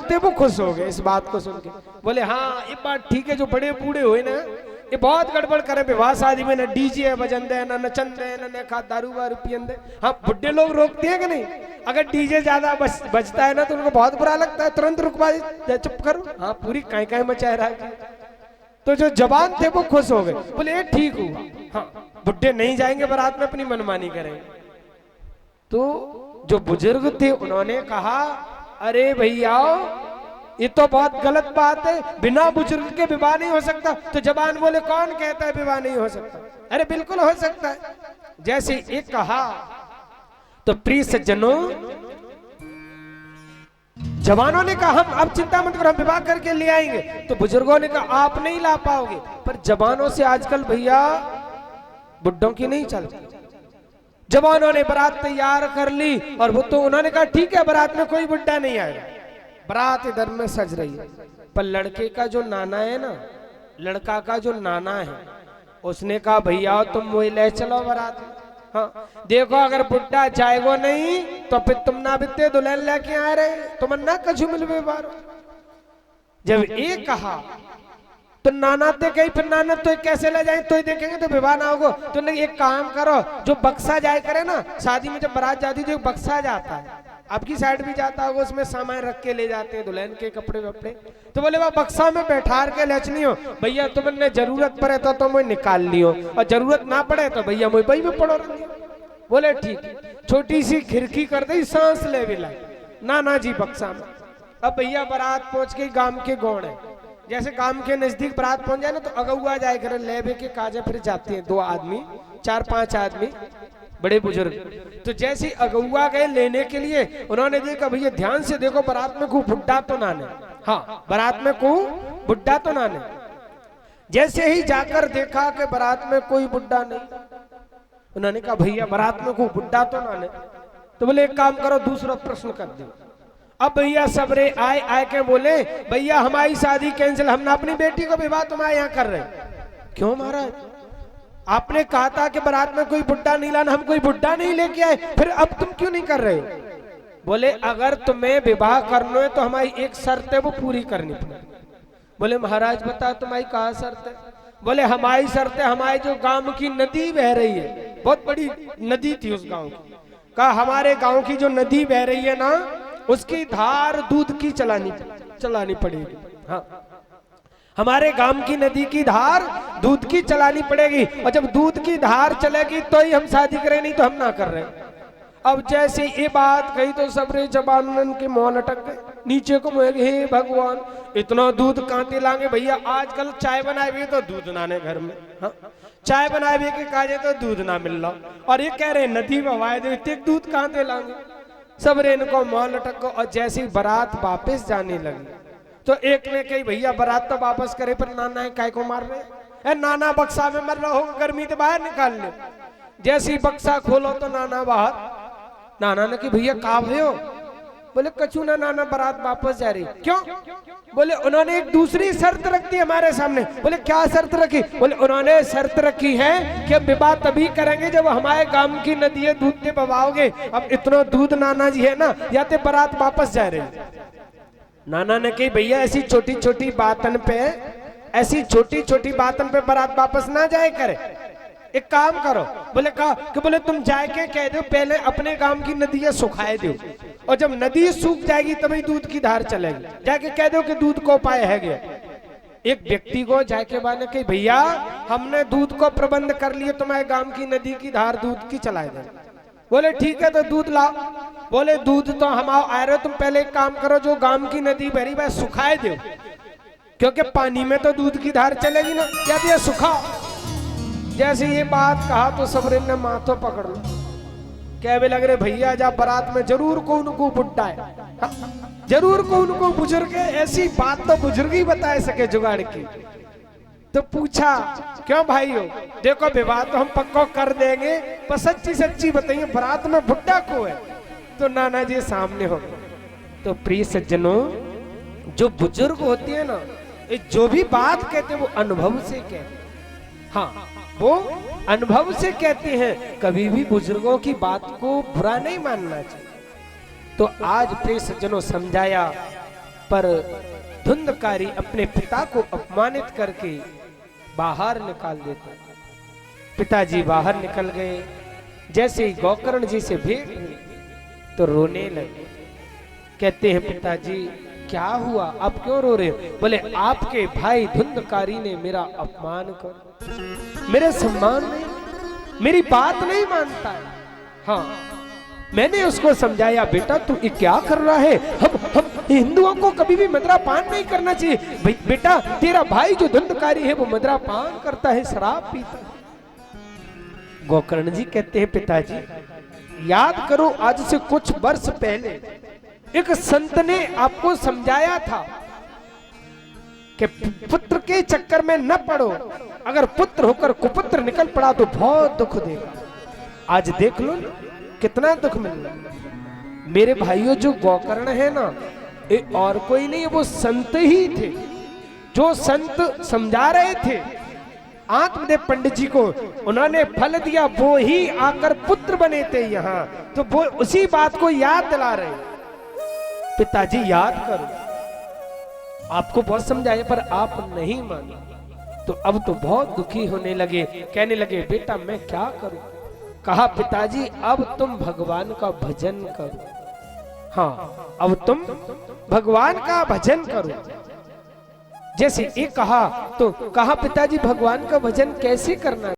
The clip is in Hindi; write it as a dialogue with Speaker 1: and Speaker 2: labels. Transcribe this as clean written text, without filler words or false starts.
Speaker 1: थे वो खुश हो गए इस बात को सुन के। बोले हाँ ये बात ठीक है, जो बड़े बूढ़े हुए ना ये बहुत गड़बड़ करे विवाह शादी में, ना डीजे बजन दे, ना नचन दे, ना खा दारू वारू पियन दे। हाँ बुढ़े लोग रोकते हैं कि नहीं? अगर डीजे ज्यादा बजता है ना तो उनको बहुत बुरा लगता है, तुरंत रुकवा दे, चुप करो, हाँ पूरी काई काई मचाए रहा है। तो जो जवान थे वो खुश हो गए, बोले ये ठीक हुआ, हाँ बुढ़े नहीं जाएंगे बारात में, अपनी मनमानी करेंगे। तो जो बुजुर्ग थे उन्होंने कहा अरे भैया ये तो बहुत गलत बात है, बिना बुजुर्ग के विवाह नहीं हो सकता। तो जवान बोले कौन कहता है विवाह नहीं हो सकता? अरे बिल्कुल हो सकता है। जैसे एक कहा तो प्रिय सज्जनों, जवानों ने कहा हम अब चिंता मत करो, हम विवाह करके ले आएंगे। तो बुजुर्गों ने कहा आप नहीं ला पाओगे। पर जवानों से आजकल भैया बुड्ढों की नहीं चलती। जवानों ने बारात तैयार कर ली और वो तो उन्होंने कहा ठीक है बारात में कोई बुड्ढा नहीं आएगा। बारात इधर में सज रही है, पर लड़के का जो नाना है ना, लड़का का जो नाना है उसने कहा भैया तुम वही ले चलो बारात में। हाँ देखो अगर बुड्ढा जाएगो नहीं तो फिर तुम ना बिते दुल्हन लेके आ रहे, तुम ना कछु मिलवे बारो। जब एक कहा तो नाना ते गई, फिर नाना तो कैसे ले जाए, तो देखेंगे तो विवाह ना होगा। तो नहीं एक काम करो, जो बक्सा जाए करे ना शादी में, जब बारात जाती तो एक बक्सा जाता है, आपकी साइड भी जाता होगा, उसमें सामान रख के ले जाते हैं दुल्हन के कपड़े वपड़े। तो बोले वह बक्सा में बैठार के लचनी हो भैया, तुमने जरूरत पड़े तो तुम निकाल लियो और जरूरत ना पड़े तो भैया मुझे वही में पड़ो रही। बोले ठीक। छोटी सी खिड़की कर दी, सांस ले भी लाई नाना जी बक्सा में। अब भैया बारात पहुंच गई, गांव के गौड़ है, जैसे गांव के नजदीक बारात पहुंच जाए ना तो अगुआ जाए कर लेबे के काजे फिर जाते हैं 2 आदमी 4-5 आदमी बड़े बुजुर्ग। तो जैसे अगुआ गए लेने के लिए, उन्होंने देखा भैया ध्यान से देखो बारात में कोई बुड्ढा तो ना ने, हाँ बारात में कोई बुड्ढा तो ना ने। जैसे ही जाकर देखा कि बारात में कोई बुड्ढा नहीं, उन्होंने कहा भैया बारात में कोई बुड्ढा तो ना ने। तो बोले एक काम करो दूसरा प्रश्न कर दो। अब भैया सबरे आए के बोले भैया हमारी शादी कैंसिल, हम ना अपनी बेटी को विवाह तुम्हारे यहाँ कर रहे। क्यों महाराज? आपने कहा था कि बारात में कोई बुड्ढा नहीं लाना, हम कोई बुड्ढा नहीं लेके आए, फिर अब तुम क्यों नहीं कर रहे? बोले अगर तुम्हें विवाह करना है तो हमारी एक शर्त है वो पूरी करनी पड़ेगी। बोले महाराज बता तुम्हारी कहा शर्त है? बोले हमारी शर्त है, हमारे जो गांव की नदी बह रही है, बहुत बड़ी नदी थी उस गांव की, कहा हमारे गांव की जो नदी बह रही है ना उसकी धार दूध की चलानी पड़ेगी। हाँ हमारे गांव की नदी की धार दूध की चलानी पड़ेगी, और जब दूध की धार चलेगी तो ही हम शादी करें, नहीं तो हम ना कर रहे। अब जैसे ये बात कही तो सबरे जबान के मौन अटक गए, नीचे को मुँह, हे भगवान इतना दूध कहाँ लाएंगे भैया? आजकल चाय बनाए हुए तो दूध ना ने घर में, हाँ चाय बनाए हुए के काजे तो दूध ना मिल रहा, और ये कह रहे नदी में वाए दे इतने दूध कहाँ लाएंगे? सबरे इनको मौन अटक गो। और जैसी बारात वापस जाने लगी तो एक ने कही भैया बारात तो वापस करे, पर नाना है काय को मार रहे? नाना बक्सा में मर रहा हो, गर्मी तो बाहर निकाल ले। जैसी बक्सा खोलो तो नाना बाहर। नाना ने कि भैया कहा भयो? बोले कछु ना नाना बारात वापस जा रही। क्यों? बोले उन्होंने एक दूसरी शर्त रख दी हमारे सामने। बोले क्या शर्त रखी? बोले उन्होंने शर्त रखी है कि विवाह तभी करेंगे जब हमारे गांव की नदी है दूध से बवाओगे। अब इतना दूध नाना जी है ना, या तो बारात वापस जा रही। नाना ने कही भैया ऐसी छोटी छोटी बातन पे बारात वापस ना जाए करे, एक काम करो। बोले कहा कि बोले तुम जाके कह दो पहले अपने गांव की नदियां सुखाए दो, और जब नदी सूख जाएगी तभी दूध की धार चलेगी। जाके कह दो कि दूध को उपाय है गया। एक व्यक्ति को जाके बाने कही भैया हमने दूध को प्रबंध कर लिए, तुम्हारे गांव की नदी की धार दूध की चलाए दे। बोले ठीक है तो दूध लाओ। बोले दूध तो हम आ रहे, तुम पहले एक काम करो जो गांव की नदी बहरी वह सुखाए दो, क्योंकि पानी में तो दूध की धार चलेगी ना, या दिया सुखाओ। जैसे ये बात कहा तो सबरे ने माथो पकड़ लो, कहने लग रहे भैया जा बारात में जरूर को उनको बुड्ढा है, जरूर को उनको बुजुर्ग है। ऐसी बात तो बुजुर्ग ही बता सके जुगाड़ की। तो पूछा क्यों भाई हो? देखो विवाह तो हम पक्को कर देंगे, पर सच्ची सच्ची बताइए बारात में बुड्ढा को है? तो नाना जी सामने हो। तो प्रिय सज्जनों जो बुजुर्ग होते हैं ना, जो भी बात कहते हैं वो अनुभव से कहते हैं। हाँ वो अनुभव से कहते हैं, कभी भी बुजुर्गों की बात को बुरा नहीं मानना चाहिए। तो आज प्रिय सज्जनों समझाया पर धुंधकारी अपने पिता को अपमानित करके बाहर निकाल देता। पिताजी बाहर निकल गए। जैसे ही गोकर्ण जी से भेंट हुई तो रोने लगे। कहते हैं पिताजी क्या हुआ, आप क्यों रो रहे हो? बोले आपके भाई धुंधकारी ने मेरा अपमान कर, मेरे सम्मान नहीं, मेरी बात नहीं मानता है। हाँ, मैंने उसको समझाया बेटा तू ये क्या कर रहा है, हम हिंदुओं को कभी भी मदिरापान नहीं करना चाहिए। बेटा तेरा भाई जो धुंधकारी है वो मदिरापान करता है, शराब पीता है। गोकर्ण जी कहते हैं पिताजी याद करो आज से कुछ वर्ष पहले एक संत ने आपको समझाया था कि पुत्र के चक्कर में न पड़ो, अगर पुत्र होकर कुपुत्र निकल पड़ा तो बहुत दुख देगा। आज देख लो कितना दुख मिल रहा। मेरे भाइयों जो गोकर्ण है ना, ये और कोई नहीं, वो संत ही थे। जो संत समझा रहे थे आत्मदेव पंडित जी को, उन्होंने फल दिया, वो ही आकर पुत्र बने थे यहाँ। तो वो उसी बात को याद दिला रहे। पिताजी याद करो, आपको बहुत समझाए पर आप नहीं माने। तो अब तो बहुत दुखी होने लगे। कहने लगे बेटा मैं क्या करूं? कहा पिताजी अब तुम भगवान का भजन करो। हाँ, अब तुम भगवान का भजन करो। जैसे एक कहा तो कहा पिताजी भगवान का भजन कैसे करना है?